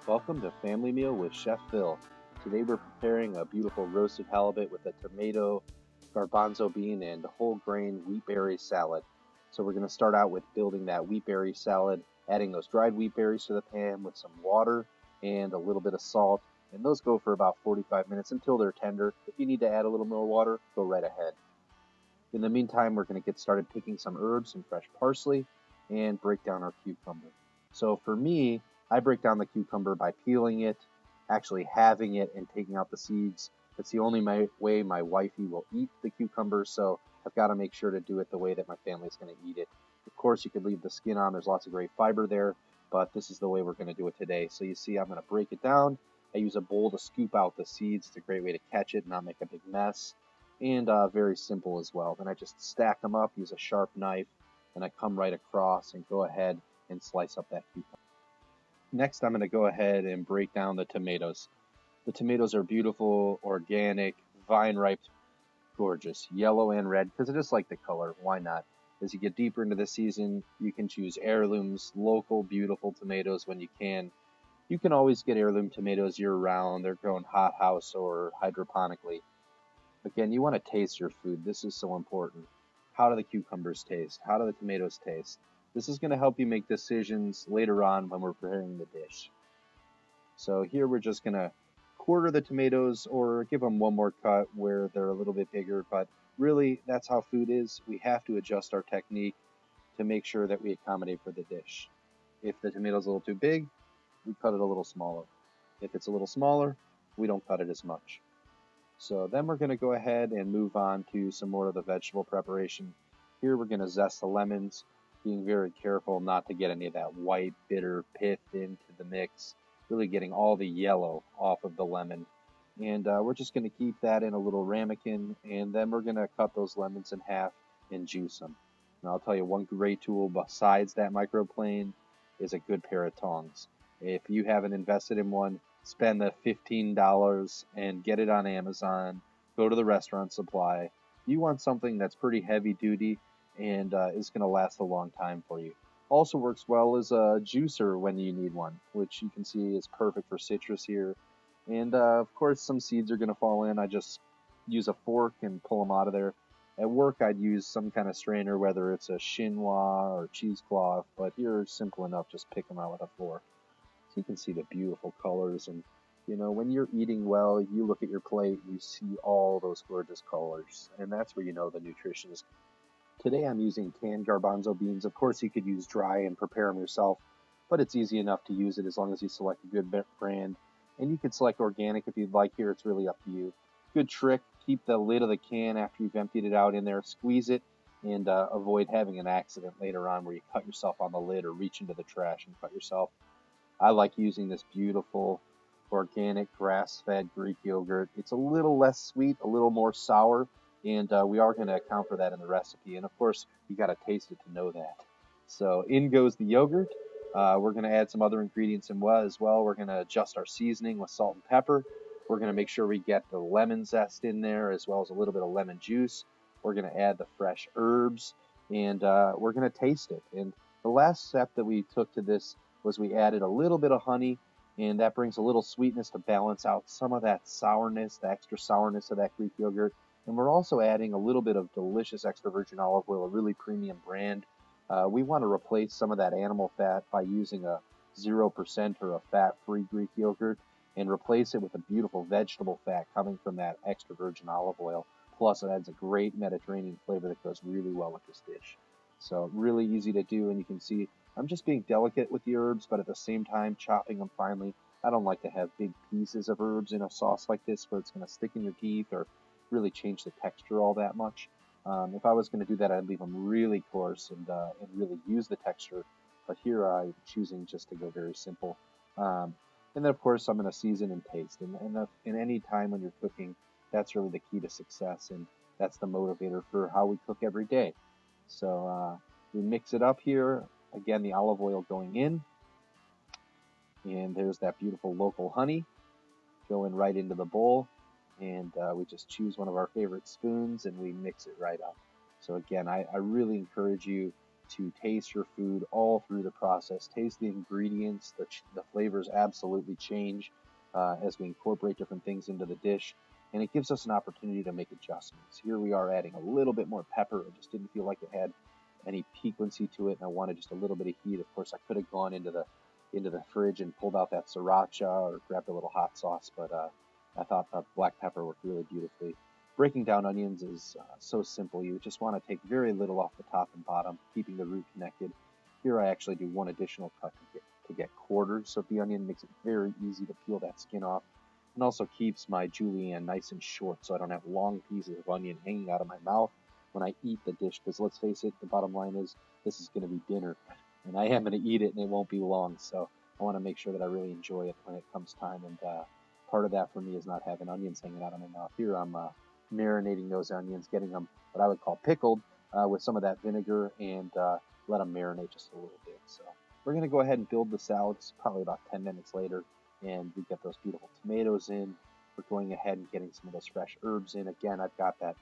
Welcome to Family Meal with Chef Phil. Today we're preparing a beautiful roasted halibut with a tomato, garbanzo bean, and whole grain wheat berry salad. So we're going to start out with building that wheat berry salad, adding those dried wheat berries to the pan with some water and a little bit of salt. And those go for about 45 minutes until they're tender. If you need to add a little more water, go right ahead. In the meantime, we're going to get started picking some herbs and fresh parsley and break down our cucumber. So for me, I break down the cucumber by peeling it, actually halving it, and taking out the seeds. That's the only way my wifey will eat the cucumber, so I've got to make sure to do it the way that my family's going to eat it. Of course, you could leave the skin on. There's lots of great fiber there, but this is the way we're going to do it today. So you see, I'm going to break it down. I use a bowl to scoop out the seeds. It's a great way to catch it and not make a big mess, and very simple as well. Then I just stack them up, use a sharp knife, and I come right across and go ahead and slice up that cucumber. Next, I'm going to go ahead and break down the tomatoes. The tomatoes are beautiful, organic, vine-ripe, gorgeous, yellow and red, because I just like the color. Why not? As you get deeper into the season, you can choose heirlooms, local, beautiful tomatoes when you can. You can always get heirloom tomatoes year-round. They're grown hothouse or hydroponically. Again, you want to taste your food. This is so important. How do the cucumbers taste? How do the tomatoes taste? This is going to help you make decisions later on when we're preparing the dish. So here we're just going to quarter the tomatoes or give them one more cut where they're a little bit bigger, but really that's how food is. We have to adjust our technique to make sure that we accommodate for the dish. If the tomato's a little too big, we cut it a little smaller. If it's a little smaller, we don't cut it as much. So then we're going to go ahead and move on to some more of the vegetable preparation. Here we're going to zest the lemons, being very careful not to get any of that white, bitter pith into the mix, really getting all the yellow off of the lemon. And we're just going to keep that in a little ramekin, and then we're going to cut those lemons in half and juice them. And I'll tell you, one great tool besides that microplane is a good pair of tongs. If you haven't invested in one, spend the $15 and get it on Amazon. Go to the restaurant supply. You want something that's pretty heavy duty and is going to last a long time for you. Also works well as a juicer when you need one, which you can see is perfect for citrus here. And of course, some seeds are going to fall in. I just use a fork and pull them out of there. At work, I'd use some kind of strainer, whether it's a chinois or cheesecloth, but here it's simple enough. Just pick them out with a fork. So you can see the beautiful colors, and when you're eating well, you look at your plate, you see all those gorgeous colors, and that's where you know the nutrition is. Today I'm using canned garbanzo beans. Of course, you could use dry and prepare them yourself, but it's easy enough to use it as long as you select a good brand. And you could select organic if you'd like here. It's really up to you. Good trick, keep the lid of the can after you've emptied it out in there, squeeze it, and avoid having an accident later on where you cut yourself on the lid or reach into the trash and cut yourself. I like using this beautiful organic grass-fed Greek yogurt. It's a little less sweet, a little more sour, and we are going to account for that in the recipe. And of course, you got to taste it to know that. So in goes the yogurt. We're going to add some other ingredients in as well. We're going to adjust our seasoning with salt and pepper. We're going to make sure we get the lemon zest in there as well as a little bit of lemon juice. We're going to add the fresh herbs, and we're going to taste it. And the last step that we took to this was we added a little bit of honey, and that brings a little sweetness to balance out some of that sourness, the extra sourness of that Greek yogurt. And we're also adding a little bit of delicious extra virgin olive oil, a really premium brand. We want to replace some of that animal fat by using a 0% or a fat-free Greek yogurt and replace it with a beautiful vegetable fat coming from that extra virgin olive oil. Plus, it adds a great Mediterranean flavor that goes really well with this dish. So really easy to do, and you can see I'm just being delicate with the herbs, but at the same time chopping them finely. I don't like to have big pieces of herbs in a sauce like this where it's going to stick in your teeth or really change the texture all that much. If I was going to do that, I'd leave them really coarse and really use the texture. But here I'm choosing just to go very simple. And then, of course, I'm going to season and taste. And in any time when you're cooking, that's really the key to success, and that's the motivator for how we cook every day. So we mix it up here. Again, the olive oil going in. And there's that beautiful local honey going right into the bowl. And we just choose one of our favorite spoons and we mix it right up. So again, I really encourage you to taste your food all through the process. Taste the ingredients. The flavors absolutely change as we incorporate different things into the dish, and it gives us an opportunity to make adjustments. Here we are adding a little bit more pepper. I just didn't feel like it had any piquancy to it, and I wanted just a little bit of heat. Of course, I could have gone into the fridge and pulled out that sriracha or grabbed a little hot sauce, but I thought the black pepper worked really beautifully. Breaking down onions is so simple. You just want to take very little off the top and bottom, keeping the root connected. Here I actually do one additional cut to get quarters of the onion. Makes it very easy to peel that skin off, and also keeps my julienne nice and short so I don't have long pieces of onion hanging out of my mouth when I eat the dish. Because let's face it, the bottom line is this is going to be dinner, and I am going to eat it, and it won't be long. So I want to make sure that I really enjoy it when it comes time, and part of that for me is not having onions hanging out of my mouth. Here I'm marinating those onions, getting them what I would call pickled with some of that vinegar, and let them marinate just a little bit. So we're going to go ahead and build the salads probably about 10 minutes later, and we get those beautiful tomatoes in. We're going ahead and getting some of those fresh herbs in. Again, I've got that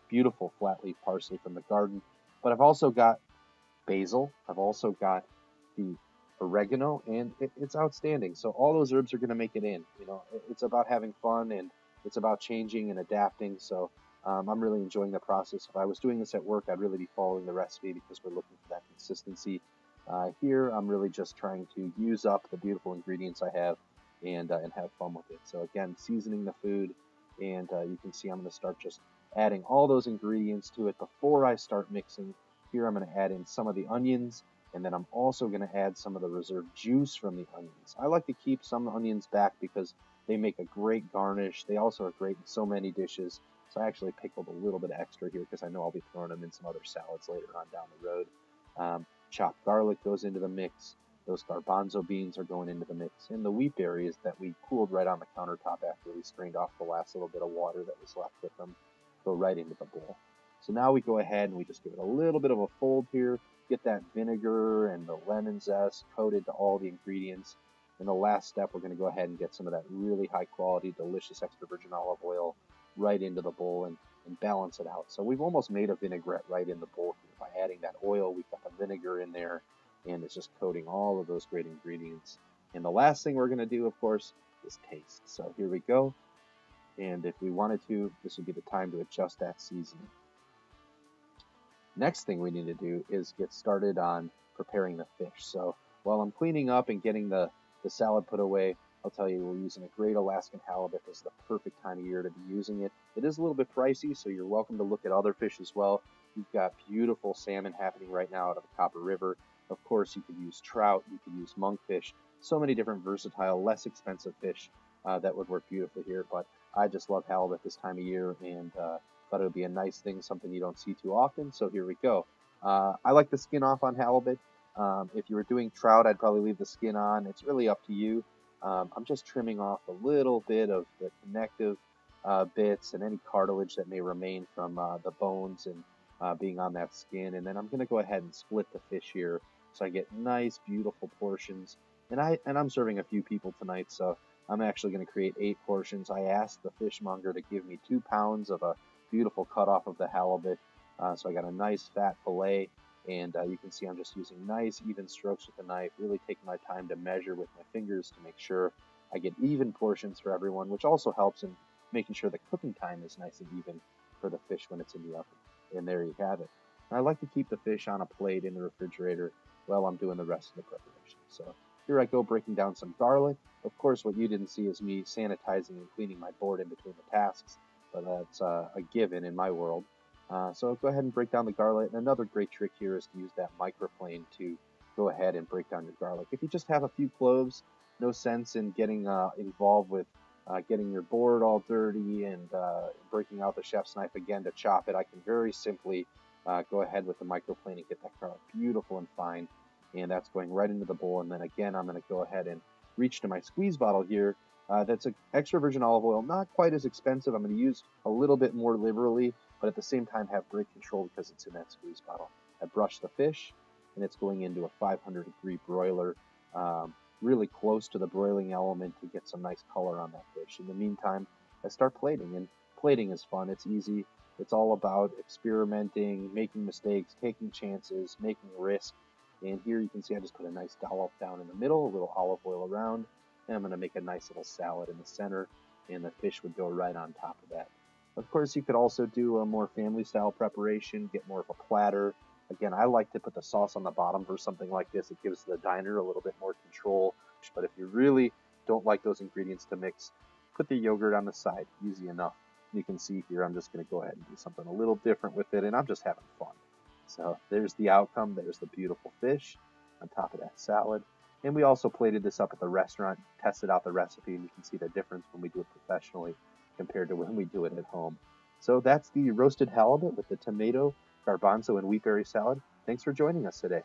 beautiful flat leaf parsley from the garden, but I've also got basil. I've also got the oregano, and it's outstanding. So all those herbs are going to make it in. You know, it's about having fun, and it's about changing and adapting. So I'm really enjoying the process. If I was doing this at work, I'd really be following the recipe because we're looking for that consistency. Here, I'm really just trying to use up the beautiful ingredients I have and have fun with it. So again, seasoning the food, and you can see I'm going to start just adding all those ingredients to it before I start mixing. Here, I'm going to add in some of the onions, and then I'm also going to add some of the reserved juice from the onions. I like to keep some onions back because they make a great garnish. They also are great in so many dishes. So I actually pickled a little bit extra here because I know I'll be throwing them in some other salads later on down the road. Chopped garlic goes into the mix. Those garbanzo beans are going into the mix. And the wheat berries that we cooled right on the countertop after we strained off the last little bit of water that was left with them go right into the bowl. So now we go ahead and we just give it a little bit of a fold here, get that vinegar and the lemon zest coated to all the ingredients. And the last step, we're going to go ahead and get some of that really high quality, delicious extra virgin olive oil right into the bowl and balance it out. So we've almost made a vinaigrette right in the bowl here. By adding that oil, we've got the vinegar in there, and it's just coating all of those great ingredients. And the last thing we're going to do, of course, is taste. So here we go. And if we wanted to, this would be the time to adjust that seasoning. Next thing we need to do is get started on preparing the fish. So while I'm cleaning up and getting the salad put away, I'll tell you, we're using a great Alaskan halibut. This is the perfect time of year to be using it. It is a little bit pricey, so you're welcome to look at other fish as well. You've got beautiful salmon happening right now out of the Copper River. Of course, you could use trout, you could use monkfish, so many different versatile, less expensive fish that would work beautifully here. But I just love halibut this time of year, and thought it would be a nice thing, something you don't see too often. So here we go. I like the skin off on halibut. If you were doing trout, I'd probably leave the skin on. It's really up to you. I'm just trimming off a little bit of the connective bits and any cartilage that may remain from the bones and being on that skin. And then I'm going to go ahead and split the fish here so I get nice, beautiful portions. And I'm serving a few people tonight, so I'm actually going to create 8 portions. I asked the fishmonger to give me 2 pounds of a beautiful cut off of the halibut. So I got a nice fat fillet. And you can see I'm just using nice, even strokes with the knife, really taking my time to measure with my fingers to make sure I get even portions for everyone, which also helps in making sure the cooking time is nice and even for the fish when it's in the oven. And there you have it. And I like to keep the fish on a plate in the refrigerator while I'm doing the rest of the preparation. So here I go breaking down some garlic. Of course, what you didn't see is me sanitizing and cleaning my board in between the tasks, but that's a given in my world. So go ahead and break down the garlic. And another great trick here is to use that microplane to go ahead and break down your garlic. If you just have a few cloves, no sense in getting involved with getting your board all dirty and breaking out the chef's knife again to chop it. I can very simply go ahead with the microplane and get that garlic beautiful and fine. And that's going right into the bowl. And then again, I'm going to go ahead and reach to my squeeze bottle here. That's an extra virgin olive oil, not quite as expensive. I'm going to use a little bit more liberally, but at the same time have great control because it's in that squeeze bottle. I brush the fish, and it's going into a 500-degree broiler, really close to the broiling element to get some nice color on that fish. In the meantime, I start plating, and plating is fun. It's easy. It's all about experimenting, making mistakes, taking chances, making risk. And here you can see I just put a nice dollop down in the middle, a little olive oil around, and I'm going to make a nice little salad in the center, and the fish would go right on top of that. Of course, you could also do a more family style preparation, get more of a platter. Again, I like to put the sauce on the bottom for something like this. It gives the diner a little bit more control. But if you really don't like those ingredients to mix, put the yogurt on the side. Easy enough. You can see here I'm just going to go ahead and do something a little different with it, and I'm just having fun. So there's the outcome. There's the beautiful fish on top of that salad. And we also plated this up at the restaurant, tested out the recipe, and you can see the difference when we do it professionally compared to when we do it at home. So that's the roasted halibut with the tomato, garbanzo, and wheatberry salad. Thanks for joining us today.